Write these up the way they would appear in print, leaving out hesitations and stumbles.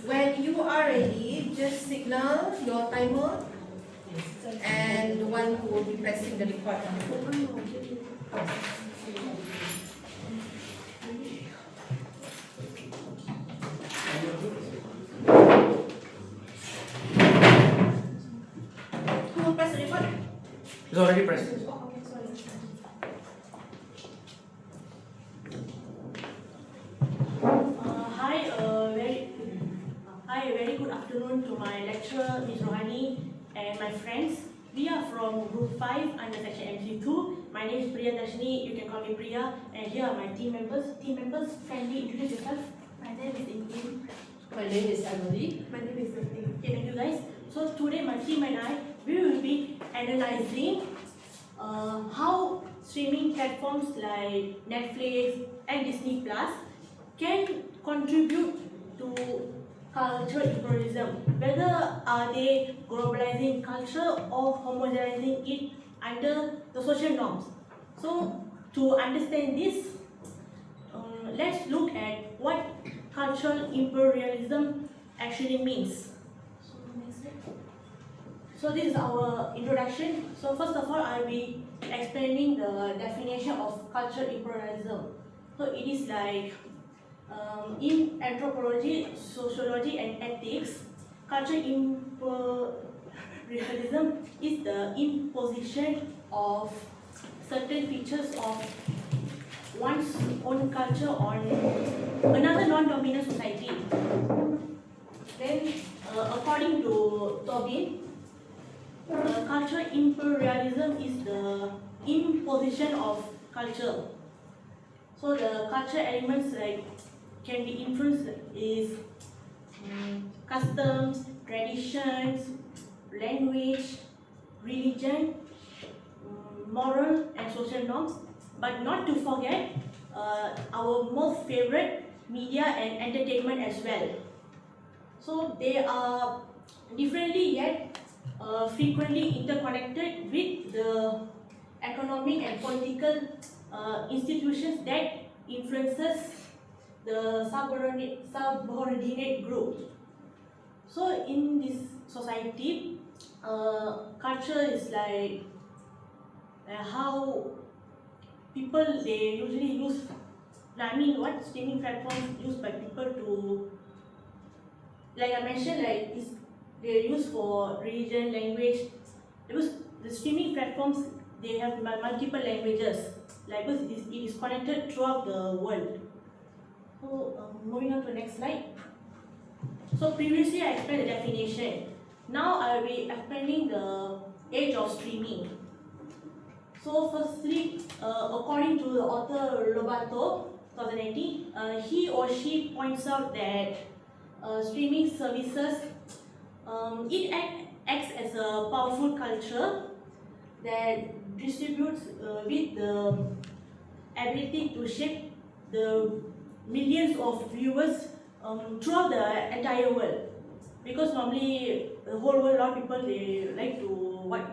When you are ready, just signal your timer and the one who will be pressing the record on the phone. Who will press the record? It's already pressed. Hi, a very good afternoon to my lecturer, Ms. Rohani, and my friends. We are from Group 5 under Section MC2. My name is Priya Dashni, you can call me Priya, and here are my team members. Team members, kindly introduce yourself. My name is Ingrid. My name is Emily. My name is Sati. Okay, thank you guys. So today my team and I, we will be analyzing how streaming platforms like Netflix and Disney Plus can contribute to cultural imperialism. Whether are they globalizing culture or homogenizing it under the social norms. So to understand this, let's look at what cultural imperialism actually means. So this is our introduction. So first of all, I'll be explaining the definition of cultural imperialism. So it is like in anthropology, sociology and ethics, cultural imperialism is the imposition of certain features of one's own culture on another non-dominant society. Then, according to Tobin, cultural imperialism is the imposition of culture. So the cultural elements like can be influenced is customs, traditions, language, religion, moral and social norms, but not to forget our most favorite media and entertainment as well. So they are differently yet frequently interconnected with the economic and political institutions that influences the subordinate group. So in this society, culture is like how people they usually use. I mean, what streaming platforms used by people to, like I mentioned, like is they're used for religion, language. Because the streaming platforms they have multiple languages. Like because it is connected throughout the world. So moving on to the next slide. So previously I explained the definition. Now I will be explaining the age of streaming. So firstly, according to the author Lobato, 2018, he or she points out that streaming services it acts as a powerful culture that distributes with the ability to shape the millions of viewers throughout the entire world. Because normally the whole world, a lot of people they like to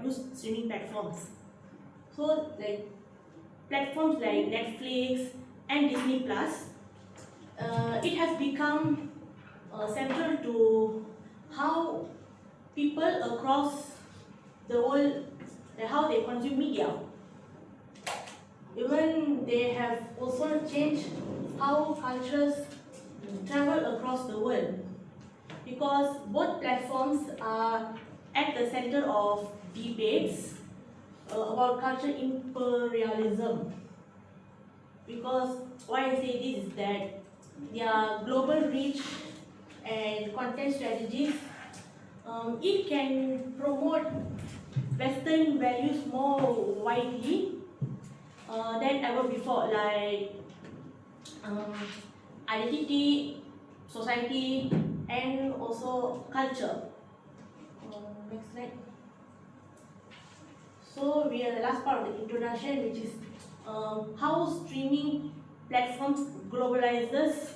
use streaming platforms. So like platforms like Netflix and Disney Plus, it has become central to how people across the world, how they consume media. Even they have also changed how cultures travel across the world, because both platforms are at the center of debates about cultural imperialism. Because why I say this is that their global reach and content strategies, it can promote Western values more widely than ever before, like identity, society, and also culture. Next slide. So we are the last part of the introduction, which is how streaming platforms globalizes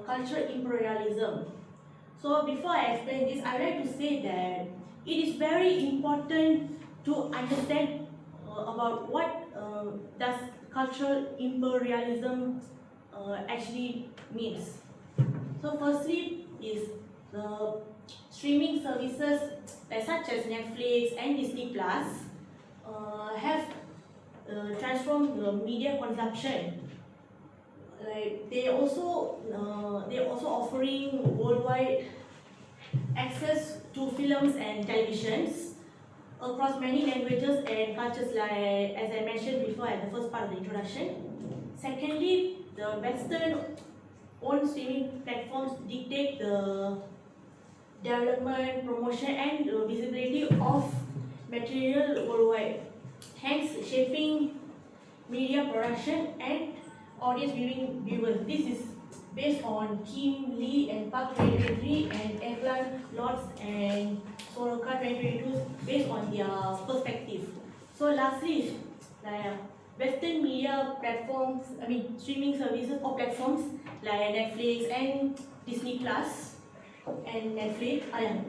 cultural imperialism. So before I explain this, I would like to say that it is very important to understand about what does cultural imperialism actually means. So firstly, is the streaming services such as Netflix and Disney Plus have transformed the media consumption. Like they also offering worldwide access to films and televisions across many languages and cultures, like as I mentioned before at the first part of the introduction. Secondly, the Western own streaming platforms dictate the development, promotion and visibility of material worldwide, hence shaping media production and audience viewers. This is based on Kim Lee and Park 2023 and Evelyn Lotz and Soroka 2022 based on their perspective. So lastly, Western media platforms, streaming services or platforms like Netflix and Disney Plus and Netflix and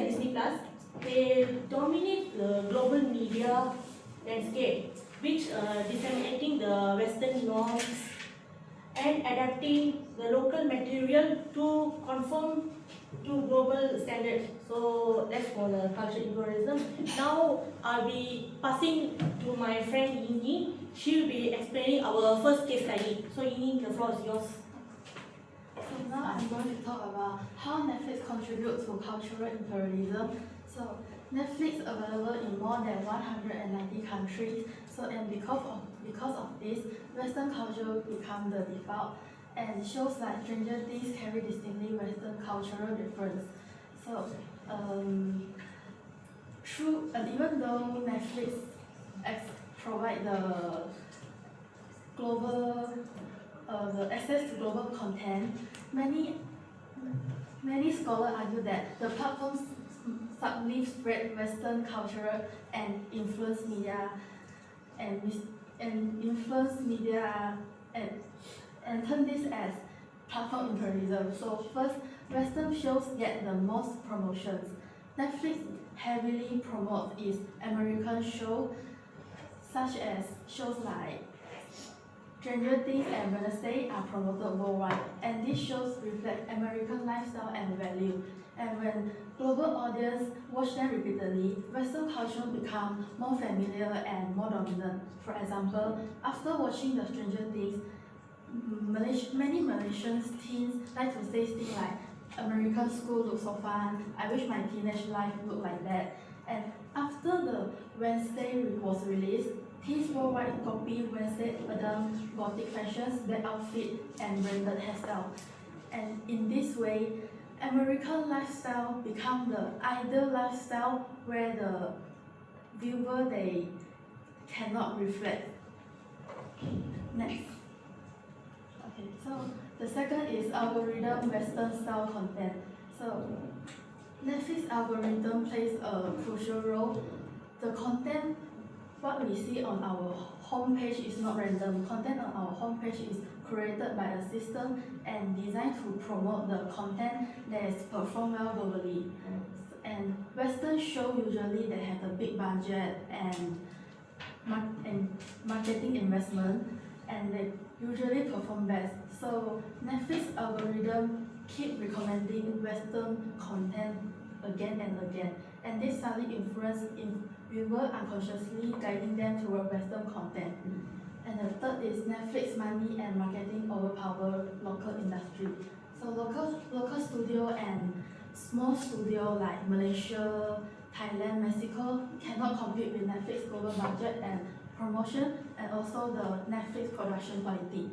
Disney Plus, they dominate the global media landscape, which disseminating the Western norms and adapting the local material to conform to global standards. So that's for the cultural imperialism. Now I'll be passing to my friend Yini. She will be explaining our first case study. So Yini, the floor is yours. So now I'm going to talk about how Netflix contributes to cultural imperialism. So Netflix available in more than 190 countries. So because of this, Western culture become the default, and shows like Stranger Things carry distinctly Western cultural difference. So even though Netflix provide the access to global content, many scholars argue that the platforms subtly spread Western culture and influence media and turn this as platform imperialism. So first, Western shows get the most promotions. Netflix heavily promotes its American show, such as shows like Stranger Things and Wednesday are promoted worldwide, and these shows reflect American lifestyle and value. And when global audience watch them repeatedly, Western culture become more familiar and more dominant. For example, after watching the Stranger Things, many Malaysian teens like to say things like, American school looks so fun, I wish my teenage life looked like that. And after the Wednesday was released, teens worldwide copy Wednesday Adam gothic fashions, black outfit, and branded hairstyle. And in this way, American lifestyle become the ideal lifestyle where the viewer they cannot reflect. Next. Okay, so the second is algorithm Western style content. So Netflix algorithm plays a crucial role. The content, what we see on our homepage is not random. Content on our homepage is created by a system and designed to promote the content that is performed well globally. And Western show usually they have a big budget and marketing investment, and they usually perform best. So Netflix algorithm keep recommending Western content again and again, and this subtly influence viewer unconsciously guiding them toward Western content. And the third is Netflix money and marketing overpower local industry. So local studio and small studio like Malaysia, Thailand, Mexico cannot compete with Netflix global budget and promotion, and also the Netflix production quality.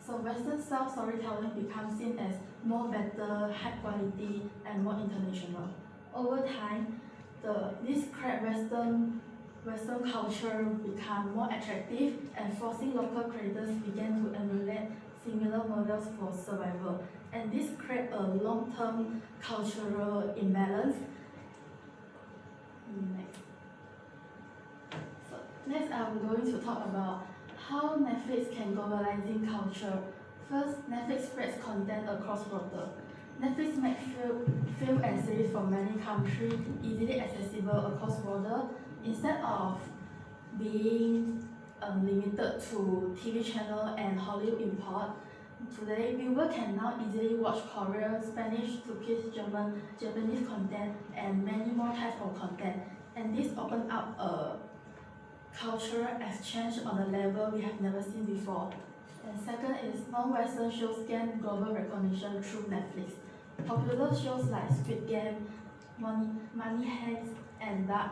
So Western style storytelling becomes seen as more better, high quality, and more international. Over time, this crack Western culture become more attractive, and forcing local creators began to emulate similar models for survival. And this create a long-term cultural imbalance. Next, I'm going to talk about how Netflix can globalizing culture. First, Netflix spreads content across borders. Netflix makes film and series from many countries easily accessible across borders instead of being limited to TV channel and Hollywood import. Today, viewers can now easily watch Korean, Spanish, Turkish, German, Japanese content, and many more types of content. And this opened up a cultural exchange on a level we have never seen before. And second is non-Western shows gain global recognition through Netflix. Popular shows like Squid Game, Money Heist, and Dark,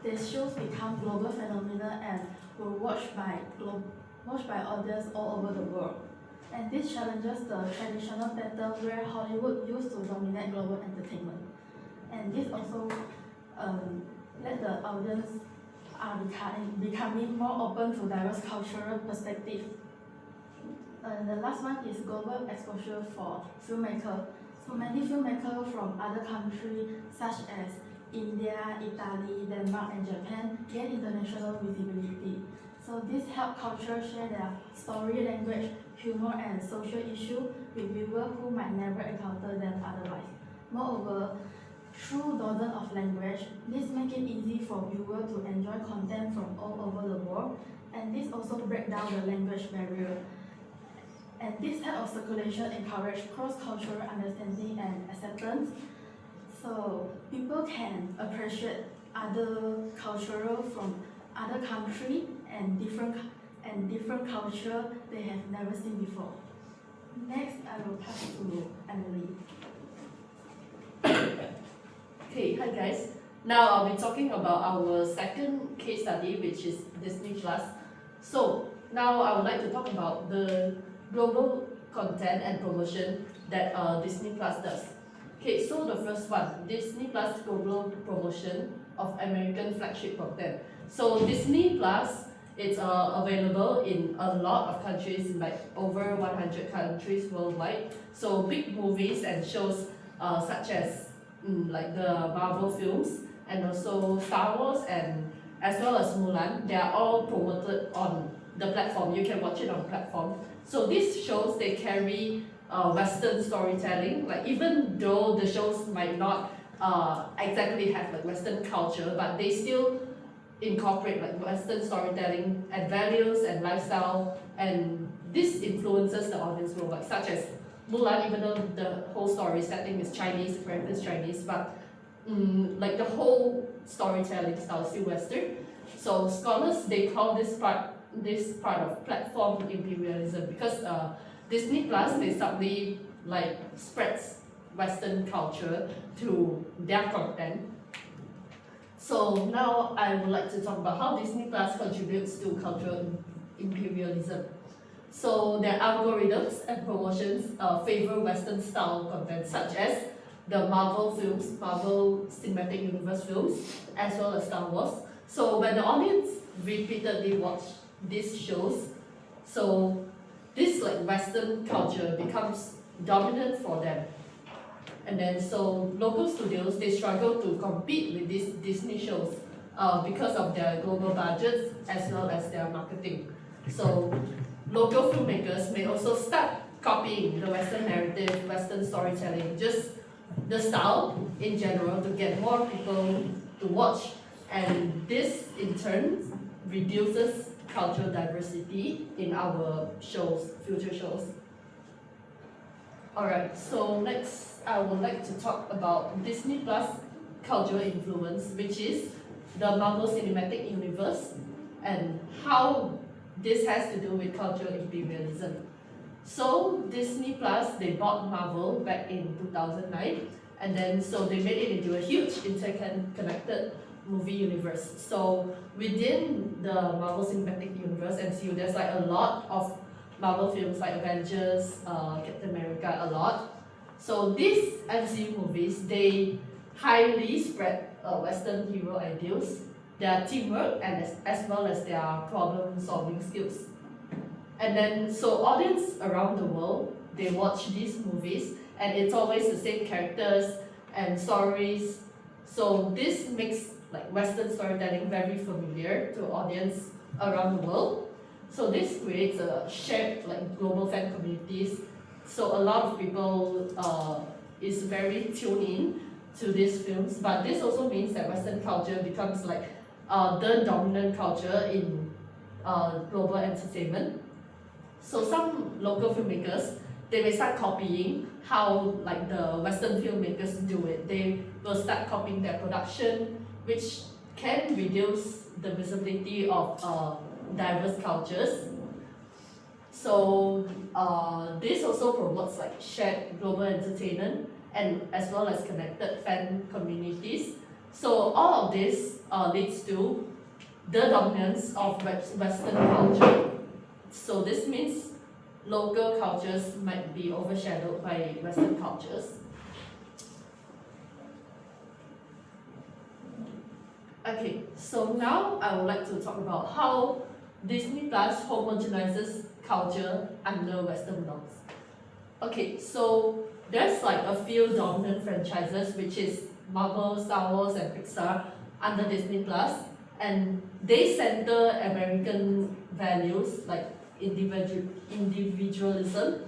these shows become global phenomena and were watched by audience all over the world. And this challenges the traditional pattern where Hollywood used to dominate global entertainment. And this also let the audience are becoming more open to diverse cultural perspectives. The last one is global exposure for filmmakers. So many filmmakers from other countries such as India, Italy, Denmark, and Japan gain international visibility. So this helps cultures share their story, language, humor, and social issues with viewers who might never encounter them otherwise. Moreover, through dozens of languages, this makes it easy for viewers to enjoy content from all over the world, and this also breaks down the language barrier. And this type of circulation encourages cross-cultural understanding and acceptance, so people can appreciate other cultural from other countries and different culture they have never seen before. Next, I will pass to Emily. Okay, hi guys. Now I'll be talking about our second case study, which is Disney Plus. So now I would like to talk about the global content and promotion that Disney Plus does. Okay, so the first one, Disney Plus global promotion of American flagship content. So Disney Plus, it's available in a lot of countries, like over 100 countries worldwide. So big movies and shows such as like the Marvel films and also Star Wars and as well as Mulan, they are all promoted on the platform. You can watch it on platform. So these shows, they carry Western storytelling, like even though the shows might not exactly have like Western culture, but they still incorporate like Western storytelling and values and lifestyle, and this influences the audience worldwide, such as Mulan, even though the whole story setting is Chinese, characters Chinese, but like the whole storytelling style is still Western. So scholars, they call this part of platform imperialism, because Disney Plus, they subtly like spreads Western culture to their content. So now I would like to talk about how Disney Plus contributes to cultural imperialism. So their algorithms and promotions favor Western style content such as the Marvel films, Marvel Cinematic Universe films, as well as Star Wars. So when the audience repeatedly watch these shows, so this like Western culture becomes dominant for them. And then so local studios, they struggle to compete with these Disney shows because of their global budgets as well as their marketing. So local filmmakers may also start copying the Western narrative, Western storytelling, just the style in general to get more people to watch, and this in turn reduces cultural diversity in our shows, future shows. Alright, so next I would like to talk about Disney Plus cultural influence, which is the Marvel Cinematic Universe, and how this has to do with cultural imperialism. So Disney Plus, they bought Marvel back in 2009, and then so they made it into a huge interconnected movie universe. So within the Marvel Cinematic Universe MCU, there's like a lot of Marvel films like Avengers, Captain America, a lot. So these MCU movies, they highly spread Western hero ideals, their teamwork, and as well as their problem-solving skills. And then so audience around the world, they watch these movies, and it's always the same characters and stories. So this makes like Western storytelling very familiar to audience around the world. So this creates a shared like global fan communities. So a lot of people is very tuned in to these films, but this also means that Western culture becomes like the dominant culture in global entertainment. So some local filmmakers, they may start copying how like the Western filmmakers do it. They will start copying their production, which can reduce the visibility of diverse cultures. So this also promotes like shared global entertainment and as well as connected fan communities. So all of this leads to the dominance of Western culture. So this means local cultures might be overshadowed by Western cultures. Okay, so now I would like to talk about how Disney Plus homogenizes culture under Western norms. Okay, so there's like a few dominant franchises, which is Marvel, Star Wars, and Pixar under Disney Plus, and they center American values like individualism,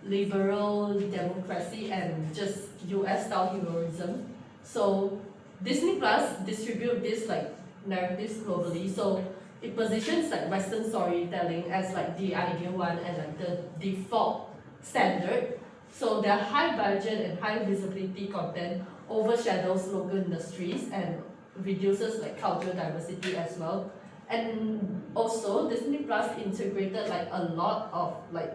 liberal democracy, and just US style heroism. So Disney Plus distribute this like narratives globally. So it positions like Western storytelling as like the ideal one and like the default standard. So their high budget and high visibility content overshadows local industries and reduces like cultural diversity as well. And also Disney Plus integrated like a lot of like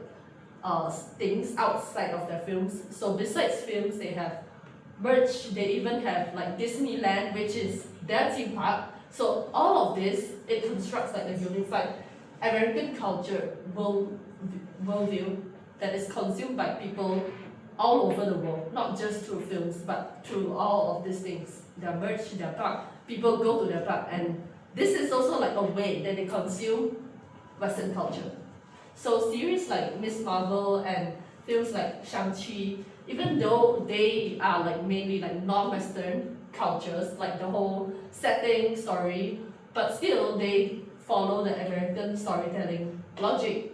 things outside of their films. So besides films, they have merch, they even have like Disneyland, which is their theme park. So all of this, it constructs like a unified American culture worldview that is consumed by people all over the world, not just through films, but through all of these things. Their merch, their park, people go to their park, and this is also like a way that they consume Western culture. So series like Miss Marvel and films like Shang-Chi, even though they are like mainly like non-Western cultures, like the whole setting, story, but still they follow the American storytelling logic.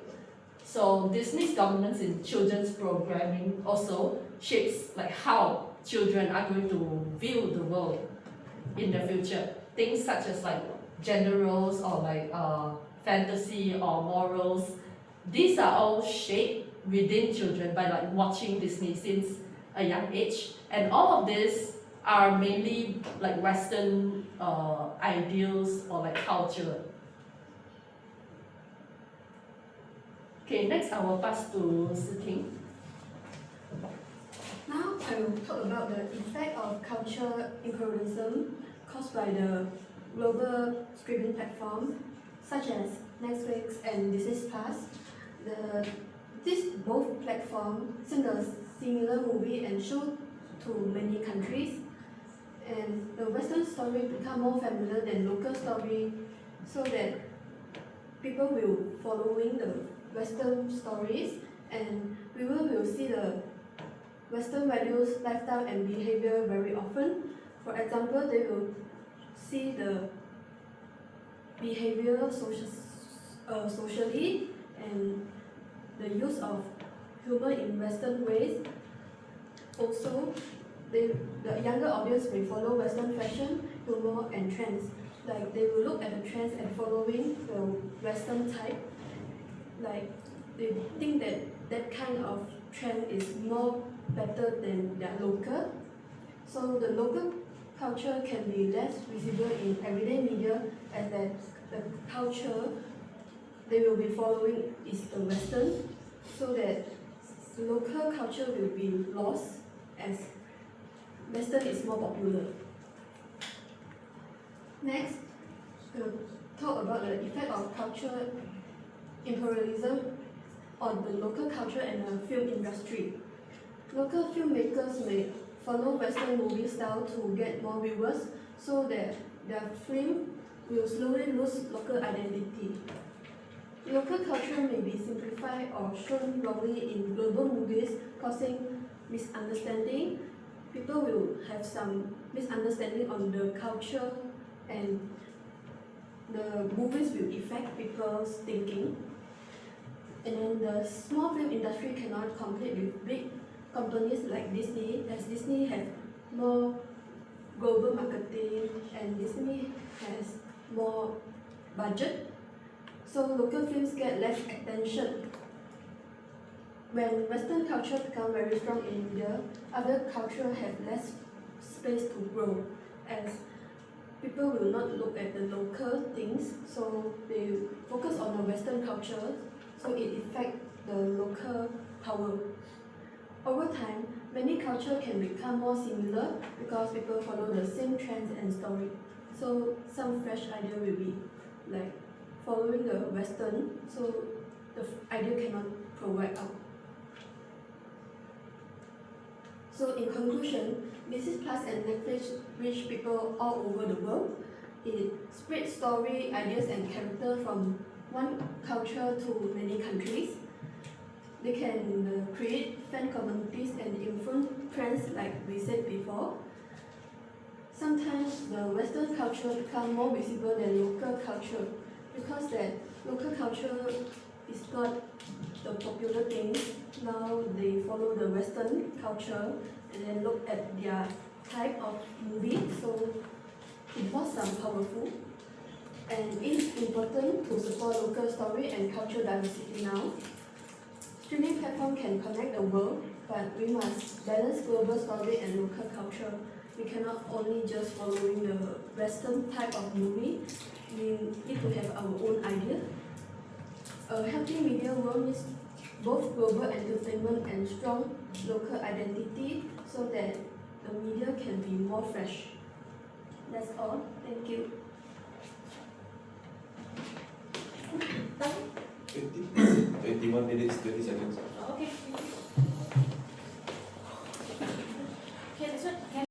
So Disney's dominance in children's programming also shapes like how children are going to view the world in the future. Things such as like gender roles or like fantasy or morals, these are all shaped within children by like watching Disney since a young age, and all of these are mainly like Western ideals or like culture. Okay, next I will pass to Siting. Now I will talk about the effect of cultural imperialism caused by the global streaming platforms such as Netflix and Disney Plus. These both platforms send a similar movie and show to many countries, and the Western story become more familiar than local story, so that people will following the Western stories, and people will see the Western values, lifestyle, and behavior very often. For example, they will see the behavior socially and the use of humor in Western ways. Also, the younger audience may follow Western fashion, humor, and trends. Like they will look at the trends and following the Western type. Like they think that that kind of trend is more better than their local. So the local culture can be less visible in everyday media, as that the culture they will be following is the Western, so that local culture will be lost as Western is more popular. Next, we'll talk about the effect of cultural imperialism on the local culture and the film industry. Local filmmakers may follow Western movie style to get more viewers, so that their film will slowly lose local identity. Local culture may be simplified or shown wrongly in global movies, causing misunderstanding. People will have some misunderstanding on the culture, and the movies will affect people's thinking. And then the small film industry cannot compete with big companies like Disney, as Disney has more global marketing and Disney has more budget. So local films get less attention when Western culture become very strong in media, other culture have less space to grow, as people will not look at the local things, so they focus on the Western culture, so it affects the local power. Over time, many cultures can become more similar because people follow the same trends and story. So some fresh idea will be like following the Western, so the idea cannot provide out. So in conclusion, Disney Plus and Netflix reach people all over the world. It spreads story, ideas and character from one culture to many countries. They can create fan communities and influence trends like we said before. Sometimes the Western culture become more visible than local culture because that local culture is not the popular thing. Now they follow the Western culture and then look at their type of movie, so it was some powerful. And it's important to support local story and cultural diversity now. Streaming platform can connect the world, but we must balance global story and local culture. We cannot only just following the Western type of movie. We need to have our own idea. A healthy media world needs both global entertainment and strong local identity so that the media can be more fresh. That's all. Thank you. 21 minutes, 20 seconds. Okay.